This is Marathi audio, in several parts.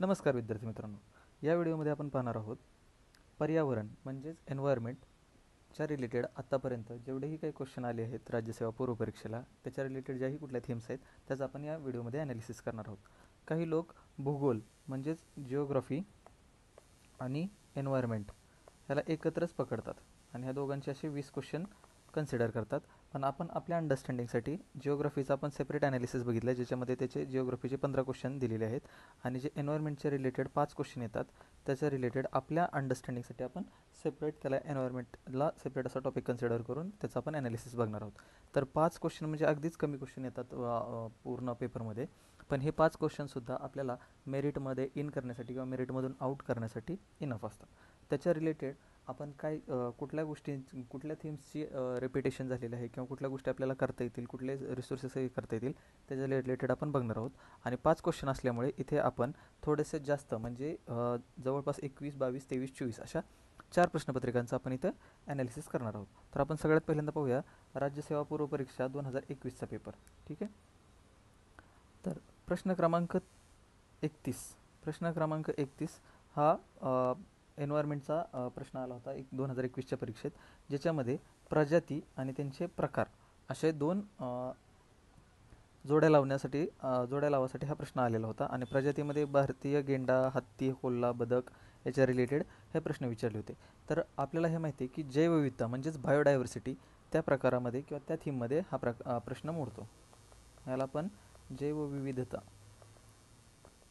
नमस्कार विद्यार्थी मित्रांनो, या व्हिडिओमध्ये आपण पाहणार आहोत पर्यावरण म्हणजेच एन्व्हायरमेंटच्या रिलेटेड आत्तापर्यंत जेवढेही काही क्वेश्चन आले आहेत राज्यसेवा पूर्व परीक्षेला त्याच्या रिलेटेड ज्याही कुठल्या थीम्स आहेत त्याचा आपण या व्हिडिओमध्ये ॲनालिसिस करणार आहोत. काही लोक भूगोल म्हणजेच जिओग्राफी आणि एन्व्हायरमेंट ह्याला एकत्रच पकडतात आणि ह्या दोघांचे असे 20 क्वेश्चन कन्सिडर करतात. पण आपण आपल्या अंडरस्टँडिंगसाठी जिओग्राफीचा आपण सेपरेट ॲनालिसिस बघितलं आहे, ज्याच्यामध्ये त्याचे जिओग्राफीचे 15 क्वेश्चन दिलेले आहेत आणि जे एन्व्हायरमेंटच्या रिलेटेड 5 क्वेश्चन येतात त्याच्या रिलेटेड आपल्या अंडरस्टँडिंगसाठी आपण सेपरेट त्याला एन्व्हायरमेंटला सेपरेट असा टॉपिक कन्सिडर करून त्याचा आपण ॲनालिसिस बघणार आहोत. तर 5 क्वेश्चन म्हणजे अगदीच कमी क्वेश्चन येतात पूर्ण पेपरमध्ये, पण हे 5 क्वेश्चनसुद्धा आपल्याला मेरिटमध्ये इन करण्यासाठी किंवा मेरिटमधून आउट करण्यासाठी इनफ असतात. त्याच्या रिलेटेड आपण काय कुठल्या कुठल्या थीम्सची रिपिटेशन झालेली आहे किंवा कुठल्या गोष्टी आपल्याला करता येतील, कुठले रिसोर्सेस करता येतील त्याच्या रिलेटेड आपण बघणार आहोत. आणि 5 क्वेश्चन असल्यामुळे इथे आपण थोडेसे जास्त म्हणजे जवळपास 21, 22, 23, 24 अशा 4 प्रश्नपत्रिकांचं आपण इथं ॲनालिसिस करणार आहोत. तर आपण सगळ्यात पहिल्यांदा पाहूया राज्यसेवा पूर्व परीक्षा 2021चा पेपर. ठीक आहे, तर प्रश्न क्रमांक 31 हा एन्व्हायरमेंटचा प्रश्न आला होता 2021च्या परीक्षेत, ज्याच्यामध्ये प्रजाती आणि त्यांचे प्रकार असे दोन जोड्या लावासाठी हा प्रश्न आलेला होता. आणि प्रजातीमध्ये भारतीय गेंडा, हत्ती, कोल्हा, बदक याच्या रिलेटेड हे प्रश्न विचारले होते. तर आपल्याला हे माहिती आहे की जैवविविधता म्हणजेच बायोडायव्हर्सिटी त्या प्रकारामध्ये किंवा त्या थीममध्ये हा प्रश्न मोडतो. याला आपण जैवविविधता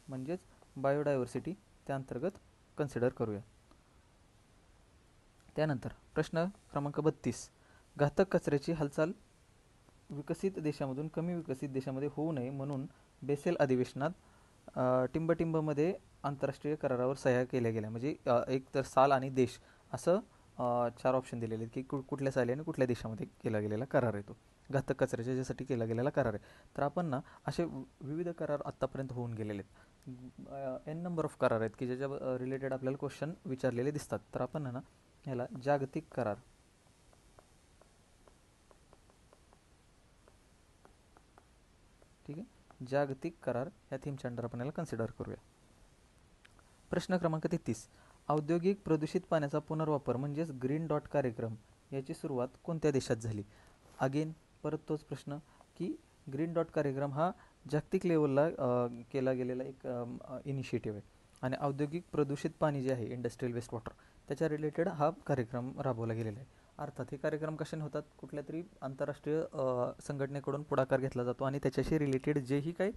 म्हणजेच बायोडायव्हर्सिटी त्या अंतर्गत कन्सिडर करूया. त्यानंतर प्रश्न क्रमांक 32, घातक कचऱ्याची हालचाल विकसित देशामधून कमी विकसित देशामध्ये होऊ नये म्हणून बेसेल अधिवेशनात टिंबटिंबमध्ये आंतरराष्ट्रीय करारावर सह्या केल्या गेल्या. म्हणजे एक तर साल आणि देश असं 4 ऑप्शन दिलेले आहेत की कुठल्या साली आणि कुठल्या देशामध्ये केला गेलेला करार आहे तो घातक कचऱ्याच्या ज्यासाठी केला गेलेला करार आहे. तर आपण ना असे विविध करार आत्तापर्यंत होऊन गेलेले आहेत, एन नंबर ऑफ करार आहेत की ज्याच्या रिलेटेड आपल्याला क्वेश्चन विचारलेले दिसतात. तर आपण ना याला जागतिक करार ठीक आहे, जागतिक करार ह्या थीमच्या अंडर आपण याला कन्सिडर करूया. प्रश्न क्रमांक 33, औद्योगिक प्रदूषित पाण्याचा पुनर्वापर म्हणजेच ग्रीन डॉट कार्यक्रम याची सुरुवात कोणत्या देशात झाली. अगेन परत तोच प्रश्न की ग्रीन डॉट कार्यक्रम हा जागतिक लेवलला केला गेलेला एक इनिशिएटिव्ह आहे आणि औद्योगिक प्रदूषित पाणी जे आहे इंडस्ट्रियल वेस्ट वॉटर त्याच्या रिलेटेड हा कार्यक्रम राबवला गेलेला आहे. अर्थात हे कार्यक्रम कशाने होतात, कुठल्या तरी आंतरराष्ट्रीय संघटनेकडून पुढाकार घेतला जातो आणि त्याच्याशी रिलेटेड जेही काही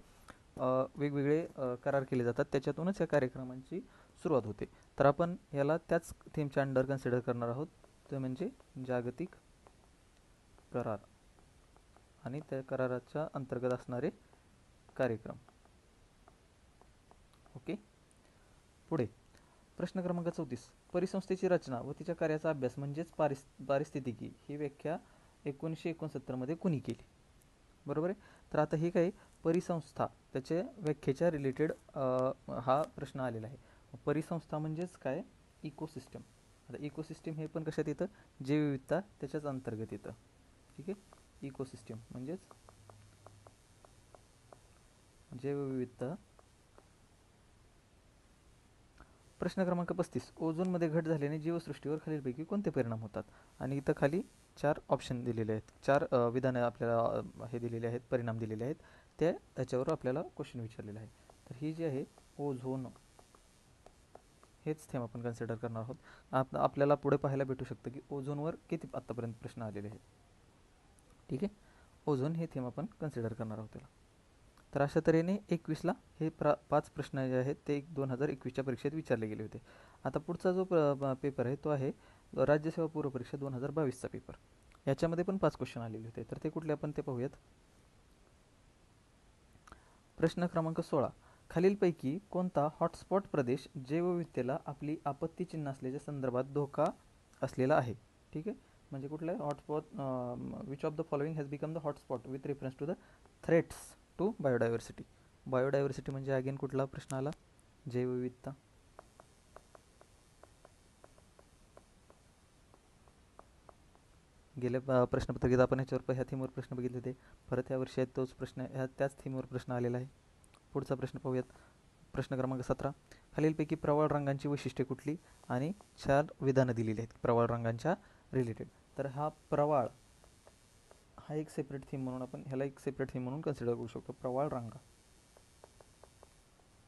वेगवेगळे करार केले जातात त्याच्यातूनच या कार्यक्रमांची सुरुवात होते. तर आपण याला त्याच थीमच्या अंडर कन्सिडर करणार आहोत, ते म्हणजे जागतिक करार आणि त्या कराराच्या अंतर्गत असणारे कार्यक्रम. ओके, पुढे प्रश्न क्रमांक 34, परिसंस्थेची रचना व तिच्या कार्याचा अभ्यास म्हणजेच पारिस्थितिकी ही व्याख्या 1969 मध्ये कुणी केली. बरोबर आहे. तर आता ही काही परिसंस्था त्याच्या व्याख्येच्या रिलेटेड हा प्रश्न आलेला आहे. परिसंस्था म्हणजेच काय, इकोसिस्टम. आता इकोसिस्टम हे पण कशात येतं, जैवविविधता त्याच्याच अंतर्गत येतं. ठीक आहे, इकोसिस्टम म्हणजेच जैवविविधता. प्रश्न क्रमांक 35, ओझोनमध्ये घट झाल्याने जीवसृष्टीवर खालीलपैकी कोणते परिणाम होतात. आणि इथं खाली 4 ऑप्शन दिलेले आहेत, 4 विधानं आपल्याला हे दिलेले आहेत, परिणाम दिलेले आहेत, त्याच्यावर आपल्याला क्वेश्चन विचारलेला आहे. तर ही जी आहे ओझोन हेच थेम आपण कन्सिडर करणार आहोत. आपल्याला पुढे पाहायला भेटू शकतं की ओझोनवर किती आत्तापर्यंत प्रश्न आलेले आहेत. ठीक आहे, ओझोन हे थेम आपण कन्सिडर करणार आहोत त्याला. तर अशा तऱ्हेने 21ला हे 5 प्रश्न जे आहेत ते 2021च्या परीक्षेत विचारले गेले होते. आता पुढचा जो पेपर आहे तो आहे राज्यसेवा पूर्व परीक्षा 2022चा पेपर. याच्यामध्ये पण 5 क्वेश्चन आलेले होते. तर ते कुठले आपण ते पाहूयात. प्रश्न क्रमांक 16, खालीलपैकी कोणता हॉटस्पॉट प्रदेश जैवविविधतेला आपली आपत्ती चिन्ह असल्याच्या संदर्भात धोका असलेला आहे. ठीक आहे, म्हणजे कुठलं hotspot, which of the following has become the hotspot with reference to the threats to biodiversity. Biodiversity म्हणजे अगेन कुठला प्रश्न आला, जैवविविधता. गेल्या प्रश्नपत्रिकेत आपण ह्या थीमवर प्रश्न बघितले होते. परत या वर्षी तोच प्रश्न त्याच थीमवर प्रश्न आलेला आहे. पुढचा प्रश्न पाहूयात. प्रश्न क्रमांक 17, खालीलपैकी प्रवाळ रंगांची वैशिष्ट्ये कुठली आणि 4 विधानं दिलेली आहेत प्रवाळ रंगांच्या रिलेटेड. तर हा प्रवाळ हा एक सेपरेट थीम म्हणून आपण ह्याला एक सेपरेट थीम म्हणून कन्सिडर करू शकतो, प्रवाळ रंग.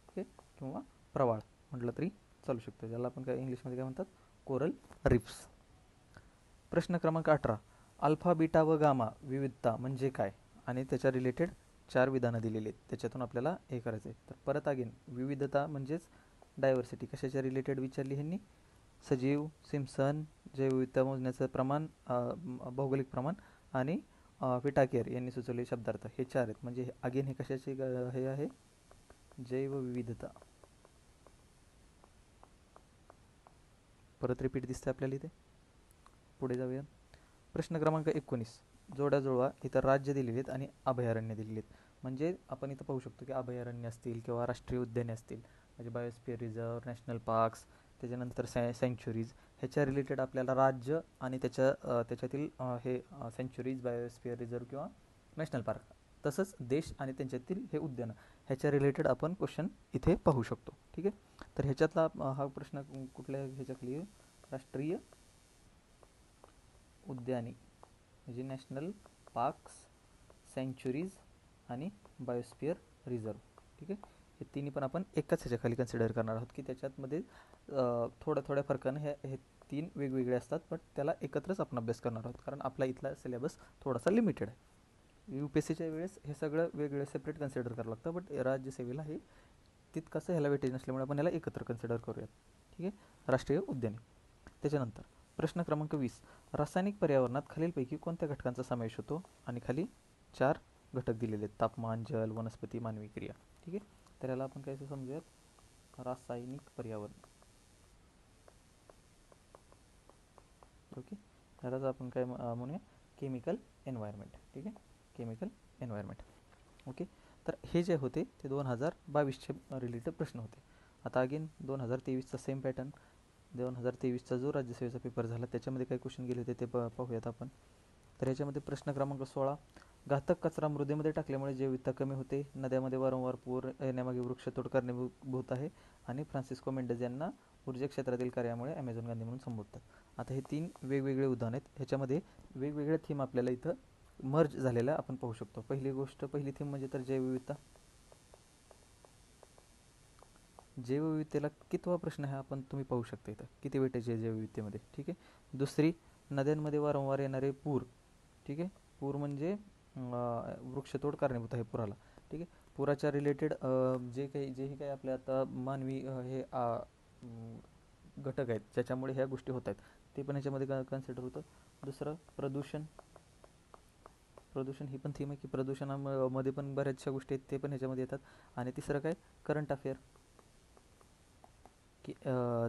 ओके, किंवा प्रवाळ म्हटलं तरी चालू शकतं, ज्याला आपण काय इंग्लिशमध्ये काय म्हणतात, कोरल रिफ्स. प्रश्न क्रमांक 18, अल्फा बीटा व गामा विविधता म्हणजे काय आणि त्याच्या रिलेटेड 4 विधानं दिलेली आहेत, त्याच्यातून आपल्याला हे करायचं आहे. तर परत अगेन विविधता म्हणजेच डायव्हर्सिटी कशाच्या रिलेटेड विचारली ह्यांनी, सजीव, सिम्पसन, जैवविविधता मोजण्याचं प्रमाण, भौगोलिक प्रमाण आणि विटाकेर यांनी सुचवलेले शब्दार्थ, हे 4 आहेत. म्हणजे अगेन हे कशाचे हे आहे, जैवविविधता. परत रिपीट दिसते आपल्याला इथे. पुढे जाऊया. प्रश्न क्रमांक 19, जोड्या जुळवा. इथं राज्य दिलेली आहेत आणि अभयारण्य दिलेली आहेत. म्हणजे आपण इथं पाहू शकतो की अभयारण्य असतील किंवा राष्ट्रीय उद्याने असतील, म्हणजे बायोस्फिअर रिझर्व, नॅशनल पार्क्स, त्याच्यानंतर सँच्युरीज, ह्याच्या रिलेटेड आपल्याला राज्य आणि त्याच्यातील हे सँच्युरीज, बायोस्फिअर रिझर्व किंवा नॅशनल पार्क, तसंच देश आणि त्यांच्यातील हे उद्यानं, ह्याच्या रिलेटेड आपण क्वेश्चन इथे पाहू शकतो. ठीक आहे. तर ह्याच्यातला हा प्रश्न कुठल्या ह्याच्याखाली, राष्ट्रीय उद्याने म्हणजे नॅशनल पार्क्स, सँच्युरीज आणि बायोस्फिअर रिझर्व. ठीक आहे. हे तिन्ही पण आपण एकाच ह्याच्याखाली कन्सिडर करणार आहोत की त्याच्यातमध्ये थोड्या थोड्या फरकानं हे 3 वेगवेगळे असतात, बट त्याला एकत्रच आपण अभ्यास करणार आहोत, कारण आपला इथला सिलेबस थोडासा लिमिटेड आहे. UPSCच्या वेळेस हे सगळं वेगवेगळं सेपरेट कन्सिडर करावं लागतं, बट राज्यसेवेला हे तितकंसं ह्याला वेटेज नसल्यामुळे आपण ह्याला एकत्र कन्सिडर करूयात. ठीक आहे. राष्ट्रीय उद्याने. त्याच्यानंतर प्रश्न क्रमांक 20, रासायनिक पर्यावरणात खालीलपैकी कोणत्या घटकांचा समावेश होतो आणि खाली 4 घटक दिलेले आहेत, तापमान, जल, वनस्पती, मानवी क्रिया. ठीक आहे. तर याला आपण काय समजूयात, रासायनिक पर्यावरण. ओके, त्यालाच आपण काय म्हणूया, केमिकल एन्व्हायरमेंट. ठीक आहे, केमिकल एन्व्हायरमेंट. ओके. तर हे जे होते ते 2022चे रिलेटेड प्रश्न होते. आता अगेन 2023चा सेम पॅटर्न, 2023चा जो राज्यसेवेचा पेपर झाला त्याच्यामध्ये काही क्वेश्चन गेले होते ते पाहूयात आपण. तर ह्याच्यामध्ये प्रश्न क्रमांक 16, घातक कचरा मृदेमध्ये टाकल्यामुळे जैवविविधता कमी होते, नद्यामध्ये वारंवार पूर येण्यामागे वृक्षतोड कारणीभूत आहे आणि फ्रान्सिस्को मेंडेज यांना ऊर्जा क्षेत्रातील कार्यामुळे ॲमेझॉन गांधी म्हणून संबोधतात. आता हे 3 वेगवेगळे उदाहरण आहेत, ह्याच्यामध्ये वेगवेगळे थीम आपल्याला इथं मर्ज झालेला आपण पाहू शकतो. पहिली थीम म्हणजे तर जैवविविधता. जैवविविधतेला कितवा प्रश्न आहे आपण तुम्ही पाहू शकता इथं, किती वेटेज आहे जैवविविधतेमध्ये. ठीक आहे. दुसरी, नद्यांमध्ये वारंवार येणारे पूर. ठीक आहे. पूर म्हणजे वृक्षतोड कारणीभूत आहे पुराला. ठीक आहे. पुराच्या रिलेटेड जेही काही आपल्या आता मानवी हे घटक आहेत ज्याच्यामुळे ह्या गोष्टी होत आहेत ते पण ह्याच्यामध्ये कन्सिडर होतं. दुसरं, प्रदूषण ही पण थीम आहे की प्रदूषणामध्ये पण बऱ्याचशा गोष्टी आहेत ते पण ह्याच्यामध्ये येतात. आणि तिसरं काय, करंट अफेअर, की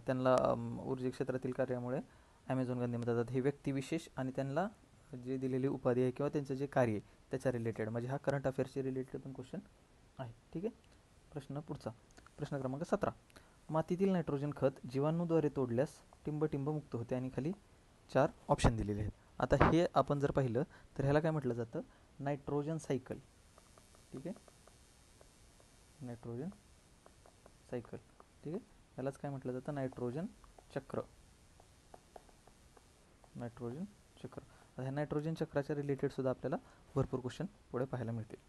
त्यांना ऊर्जा क्षेत्रातील कार्यामुळे ॲमेझॉन गांधीमध्ये जातात. हे व्यक्तिविशेष आणि त्यांना जे दिलेली उपाधी आहे किंवा त्यांचं जे कार्य आहे त्याच्या रिलेटेड, म्हणजे हा करंट अफेअर्सचे रिलेटेड पण क्वेश्चन आहे. ठीक आहे. प्रश्न पुढचा, प्रश्न क्रमांक 17, मातीतील नायट्रोजन खत जीवाणूद्वारे तोडल्यास टिंब मुक्त होते आणि खाली 4 ऑप्शन दिलेले आहेत. आता हे आपण जर पाहिलं तर ह्याला काय म्हटलं जातं, नायट्रोजन सायकल. ठीक आहे, नायट्रोजन सायकल. ठीक आहे, यालाच काय म्हटलं जातं, नायट्रोजन चक्र. नायट्रोजन चक्र. ह्या नायट्रोजन चक्राच्या रिलेटेड सुद्धा आपल्याला भरपूर क्वेश्चन पुढे पाहायला मिळतील.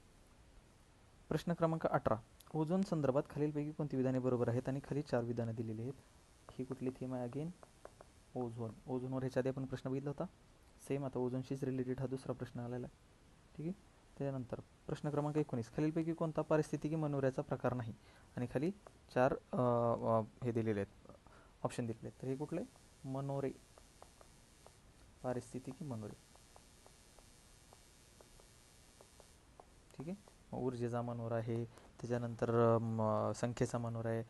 प्रश्न क्रमांक 18, ओझोन संदर्भात खालीलपैकी कोणती विधाने बरोबर आहेत आणि खाली 4 विधानं दिलेली आहेत. ही कुठली थीम आहे, अगेन ओझोनवर ह्याच्या आधी आपण प्रश्न बघितला होता सेम. आता ओझोनशीच रिलेटेड हा दुसरा प्रश्न आलेला आहे. ठीक आहे. त्यानंतर प्रश्न क्रमांक 19, खालीलपैकी कोणता पारिस्थितिकी मनोऱ्याचा प्रकार नाही आणि खाली 4 हे दिलेले आहेत, ऑप्शन दिलेले आहेत. तर हे कुठले, मनोरे, पारिस्थितिकी मनोरे. ठीक आहे. ऊर्जेचा मनोरा आहे, त्याच्यानंतर संख्येचा मनोरा आहे,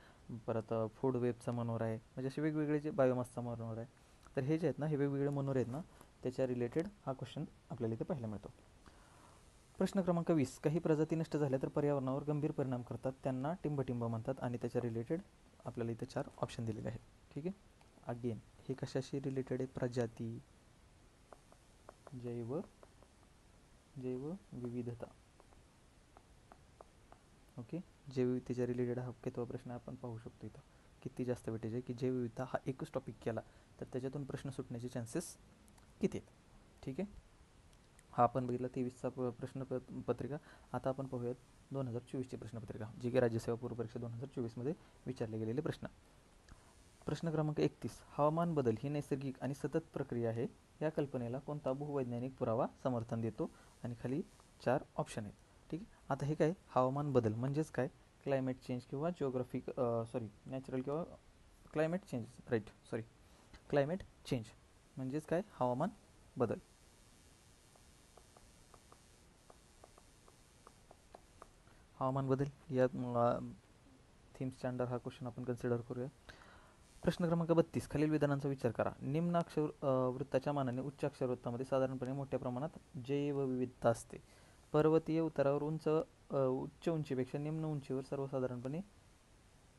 परत फूड वेबचा मनोरा आहे, म्हणजे असे वेगवेगळे जे बायोमासचा मनोरा आहे. तर हे जे आहेत ना, हे वेगवेगळे मनोरे आहेत ना, त्याच्या रिलेटेड हा क्वेश्चन आपल्याला इथे पाहायला मिळतो. प्रश्न क्रमांक 20, काही प्रजाती नष्ट झाल्या तर पर्यावरणावर गंभीर परिणाम करतात, त्यांना टिंब म्हणतात आणि त्याच्या रिलेटेड आपल्याला इथे 4 ऑप्शन दिलेले आहेत. ठीक आहे. अगेन हे कशाशी रिलेटेड आहे, प्रजाती, जैव विविधता. ओके, जैवविविधतेच्या रिलेटेड हा कितवा प्रश्न आपण पाहू शकतो इथं. किती जास्त वेटेज आहे की जैवविविधता हा एकच टॉपिक केला तर त्याच्यातून प्रश्न सुटण्याचे चान्सेस किती आहेत. ठीक आहे, हा आपण बघितला 23चा प्रश्नपत्रिका. आता आपण पाहूयात 2024ची प्रश्नपत्रिका, जी की राज्यसेवा पूर्व परीक्षा 2024मध्ये विचारले गेलेले प्रश्न. प्रश्न क्रमांक 31, हवामान बदल ही नैसर्गिक आणि सतत प्रक्रिया आहे, या कल्पनेला कोणता भूवैज्ञानिक पुरावा समर्थन देतो? आणि खाली 4 ऑप्शन आहेत. ठीक आहे, आता हे काय हवामान बदल म्हणजेच काय, क्लायमेट चेंज किंवा जिओग्राफिक नॅचरल किंवा climate change, right, climate change म्हणजेच काय, हवामान बदल. हवामान बदल या थीम्सच्या अंडर हा क्वेश्चन आपण कन्सिडर करूया. प्रश्न क्रमांक 32, खालील विधानांचा विचार करा. निम्न अक्षर वृत्ताच्या मानाने उच्च अक्षरवृत्तामध्ये साधारणपणे मोठ्या प्रमाणात जैवविविधता असते. पर्वतीय उतारावर उच्च उंचीपेक्षा निम्न उंचीवर सर्वसाधारणपणे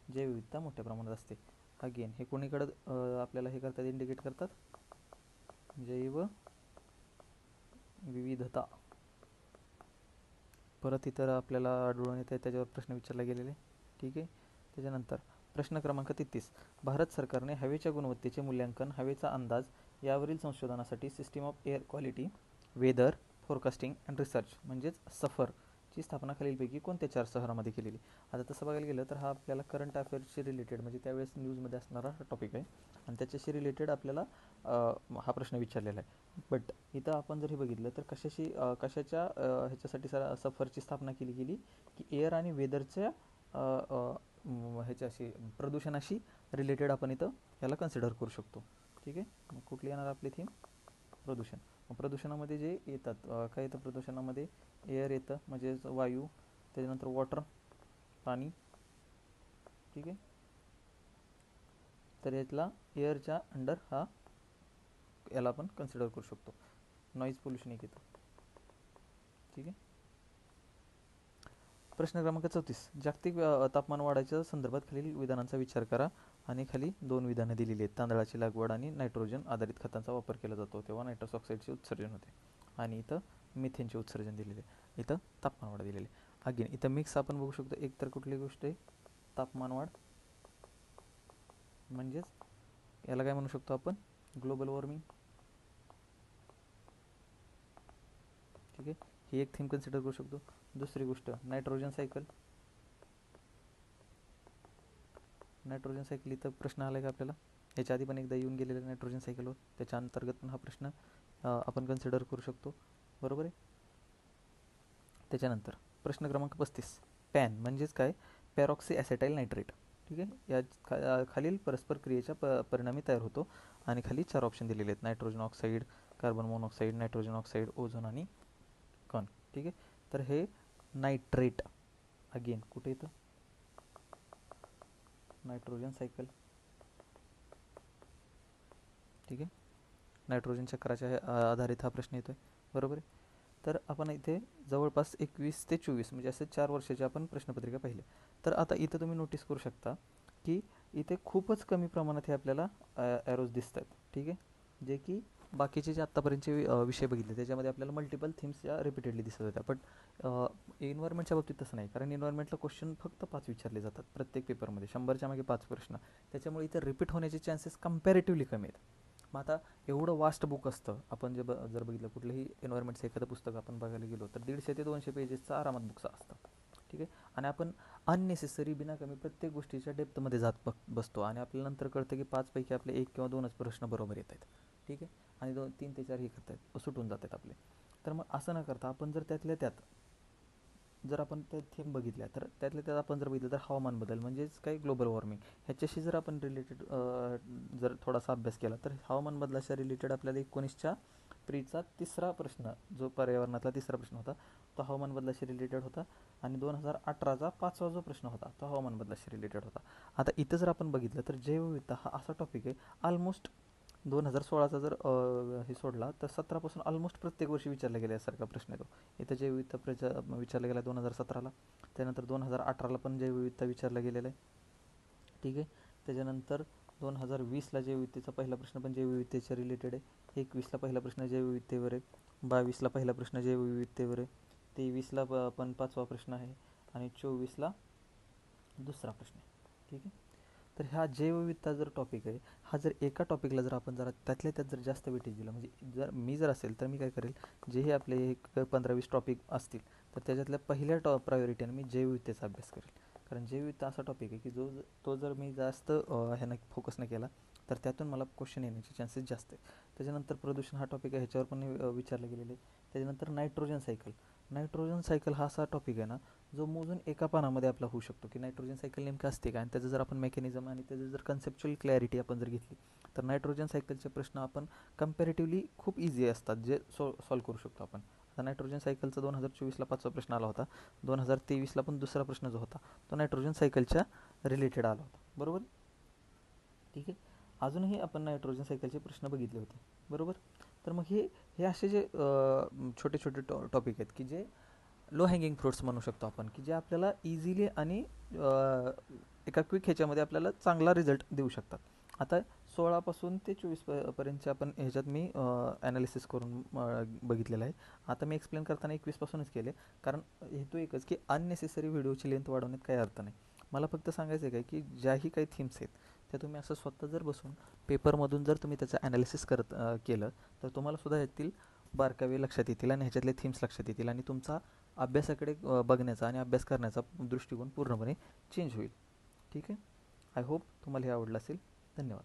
जैवविविधता मोठ्या प्रमाणात असते. अगेन हे कोणीकडं आपल्याला हे करतात, इंडिकेट करतात, जैवविविधता. परत इतर आपल्याला आढळून येते, त्याच्यावर प्रश्न विचारला गेलेले. ठीक आहे, त्याच्यानंतर प्रश्न क्रमांक 33, भारत सरकारने हवेच्या गुणवत्तेचे मूल्यांकन, हवेचा अंदाज यावरील संशोधनासाठी system of air quality, weather forecasting and research म्हणजेच सफर ची स्थापना खालीलपैकी कोणत्या 4 शहरामध्ये केलेली? आता तसं बघायला गेलं तर हा आपल्याला करंट अफेअर्सशी रिलेटेड म्हणजे त्यावेळेस न्यूजमध्ये असणारा हा टॉपिक आहे आणि त्याच्याशी रिलेटेड आपल्याला हा प्रश्न विचारलेला आहे. बट इथं आपण जर हे बघितलं तर कशाच्या ह्याच्यासाठी सफरची स्थापना केली गेली की एअर आणि वेदरच्या ह्याच्याशी प्रदूषणाशी रिलेटेड आपण इथं याला कन्सिडर करू शकतो. ठीक आहे, मग कुठली येणार आपली थीम, प्रदूषण. मग प्रदूषणामध्ये जे येतात काय येतं, प्रदूषणामध्ये एअर येतं म्हणजे वायू, त्याच्यानंतर वॉटर पाणी. ठीक आहे, तर यातला एअरच्या अंडर हा याला आपण कन्सिडर करू शकतो. नॉईज पोल्युशन एक येतं. ठीक आहे, प्रश्न क्रमांक 34, जागतिक तापमान वाढीच्या संदर्भात खालील विधानांचा विचार करा. आणि खाली 2 विधानं दिलेली आहेत. तांदळाची लागवड आणि नायट्रोजन आधारित खतांचा वापर केला जातो तेव्हा नायट्रस ऑक्साईडचे उत्सर्जन होते. आणि इथं मिथेनचे उत्सर्जन दिलेले, इथं तापमान वाढ दिलेली. अगेन इथं मिक्स आपण बघू शकतो. एक तर कुठली गोष्ट आहे, तापमान वाढ म्हणजेच याला काय म्हणू शकतो आपण, ग्लोबल वॉर्मिंग. ठीक आहे, ही एक थीम कन्सिडर करू शकतो. दुसरी गोष्ट नायट्रोजन सायकल. नायट्रोजन सायकल इथं प्रश्न आला का आपल्याला, याच्या आधी पण एकदा येऊन गेलेला नायट्रोजन सायकलवर, त्याच्या अंतर्गत पण हा प्रश्न आपण कन्सिडर करू शकतो. बरोबर आहे. त्याच्यानंतर प्रश्न क्रमांक 35, पॅन म्हणजेच काय, पॅरॉक्सी ॲसेटाइल नायट्रेट. ठीक आहे, या खालील परस्पर क्रियेच्या परिणामी तयार होतो. आणि खाली 4 ऑप्शन दिलेले आहेत, nitrogen oxide, carbon monoxide, nitrogen oxide, ozone आणि कण. ठीक आहे, तर हे नायट्रेट अगेन कुठे येतं, नायट्रोजन सायकल. ठीक आहे, नायट्रोजन चक्राच्या आधारित हा प्रश्न येतो आहे. बरोबर आहे. तर आपण इथे जवळपास 21 ते 24 म्हणजे असे 4 वर्षाचे आपण प्रश्नपत्रिका पाहिले. तर आता इथं तुम्ही नोटीस करू शकता की इथे खूपच कमी प्रमाणात हे आपल्याला ॲरोज दिसत आहेत. ठीक आहे, जे की बाकीचे जे आत्तापर्यंतचे विषय बघितले त्याच्यामध्ये आपल्याला मल्टिपल थिम्स या रिपीटेडली दिसत होत्या. बट एन्व्हायरमेंटच्या बाबतीत तसं नाही, कारण एन्व्हायरमेंटला क्वेश्चन फक्त 5 विचारले जातात प्रत्येक पेपरमध्ये, 100च्या मागे 5 प्रश्न. त्याच्यामुळे इथे रिपीट होण्याचे चान्सेस कम्पॅरेटिव्हली कमी आहेत. मग आता एवढं वास्ट बुक असतं, आपण जर बघितलं कुठलंही एन्व्हायरमेंटचं एखादं पुस्तक आपण बघायला गेलो तर 150 ते 200 पेजेसचं आरामात बुक्स असतं. ठीक आहे, आणि आपण अननेसेसरी बिनाकामी प्रत्येक गोष्टीच्या डेप्थमध्ये जात बसतो आणि आपल्याला नंतर कळतं की 5 पैकी आपले 1 किंवा 2च प्रश्न बरोबर येत आहेत. ठीक आहे, आणि 3 ते 4 हे करतात, सुटून जात आहेत आपले. तर मग असं न करता आपण जर त्यातल्या त्यात जर आपण त्या थीम बघितल्या तर त्यातल्या त्यात आपण जर बघितलं तर हवामान बदल म्हणजेच काही ग्लोबल वॉर्मिंग ह्याच्याशी जर आपण रिलेटेड जर थोडासा अभ्यास केला तर हवामान बदलाच्या रिलेटेड आपल्याला 19च्या प्रीचा 3रा प्रश्न, जो पर्यावरणातला 3रा प्रश्न होता तो हवामान बदलाशी रिलेटेड होता. आणि 2018चा 5वा जो प्रश्न होता तो हवामान बदलाशी रिलेटेड होता. आता इथं जर आपण बघितलं तर जैवविविधता हा असा टॉपिक आहे, ऑलमोस्ट 2016चा जर हे सोडला तर 17पासून ऑलमोस्ट प्रत्येक वर्षी विचारला गेल्यासारखा प्रश्न येतो. इथं जैवविविधता विचारला गेला 2017ला, त्यानंतर 2018ला पण जैवविविधता विचारला गेलेला आहे. ठीक आहे, त्याच्यानंतर 2020ला जैवविविधतेचा पहिला प्रश्न पण जैवविविधतेच्या रिलेटेड आहे. 21ला पहिला प्रश्न जैवविविधतेवर आहे. 22ला पहिला प्रश्न जैवविविधतेवर आहे. 23ला पण 5वा प्रश्न आहे. आणि 24ला दुसरा प्रश्न आहे. ठीक आहे. तर हा जैवविविधता जर टॉपिक आहे, हा जर एका टॉपिकला जर आपण जरा त्यातल्या त्यात जर जास्त वेटेज दिलं, म्हणजे जर मी जर असेल तर मी काय करेल, जे हे आपले एक 15-20 टॉपिक असतील तर त्याच्यातल्या पहिल्या प्रायोरिटीने मी जैवविविधतेचा अभ्यास करेल. कारण जैवविविधता असा टॉपिक आहे की तो जर मी जास्त ह्यानं फोकस नाही केला तर त्यातून मला क्वेश्चन येण्याचे चान्सेस जास्त आहे. त्याच्यानंतर प्रदूषण हा टॉपिक आहे, ह्याच्यावर पण विचारलं गेलेलं आहे. त्याच्यानंतर नायट्रोजन सायकल. नायट्रोजन सायकल हा असा टॉपिक आहे ना जो मोजून एका पानामध्ये आपला होऊ शकतो की नायट्रोजन सायकल नेमकं असते का, आणि त्याचं जर आपण मेकॅनिझम आणि त्याचं जर कन्सेप्च्युअल क्लॅरिटी आपण जर घेतली तर नायट्रोजन सायकलचे प्रश्न आपण कम्पॅरेटिव्हली खूप इझी असतात, जे सॉल्व करू शकतो आपण. आता नायट्रोजन सायकलचा 2024ला 5वा प्रश्न आला होता. 2023ला पण दुसरा प्रश्न जो होता तो नायट्रोजन सायकलच्या रिलेटेड आला होता. बरोबर. ठीक आहे. अजूनही आपण नायट्रोजन सायकलचे प्रश्न बघितले होते. बरोबर. तर मग हे हे असे जे छोटे छोटे टॉपिक आहेत की जे लो हँगिंग फ्रुट्स म्हणू शकतो आपण, की जे आपल्याला इझिली आणि एका क्विक ह्याच्यामध्ये आपल्याला चांगला रिझल्ट देऊ शकतात. आता 16 ते 24 पर्यंतचे आपण ह्याच्यात मी ॲनालिसिस करून बघितलेलं आहे. आता मी एक्सप्लेन करताना 21 केले, कारण हेतू एकच की अननेसेसरी व्हिडिओची लेंथ वाढवण्यात काही अर्थ नाही. मला फक्त सांगायचं आहे काय की ज्याही काही थीम्स आहेत त्या तुम्ही असं स्वतः जर बसून पेपरमधून जर तुम्ही त्याचं ॲनालिसिस केलं तर तुम्हाला सुद्धा यातील बारकावे लक्षात येतील आणि ह्याच्यातले थीम्स लक्षात येतील आणि तुमचा अभ्यासाकडे बघण्याचा आणि अभ्यास करण्याचा दृष्टिकोन पूर्णपणे चेंज होईल. ठीक आहे. आय होप तुम्हाला हे आवडलं असेल. धन्यवाद.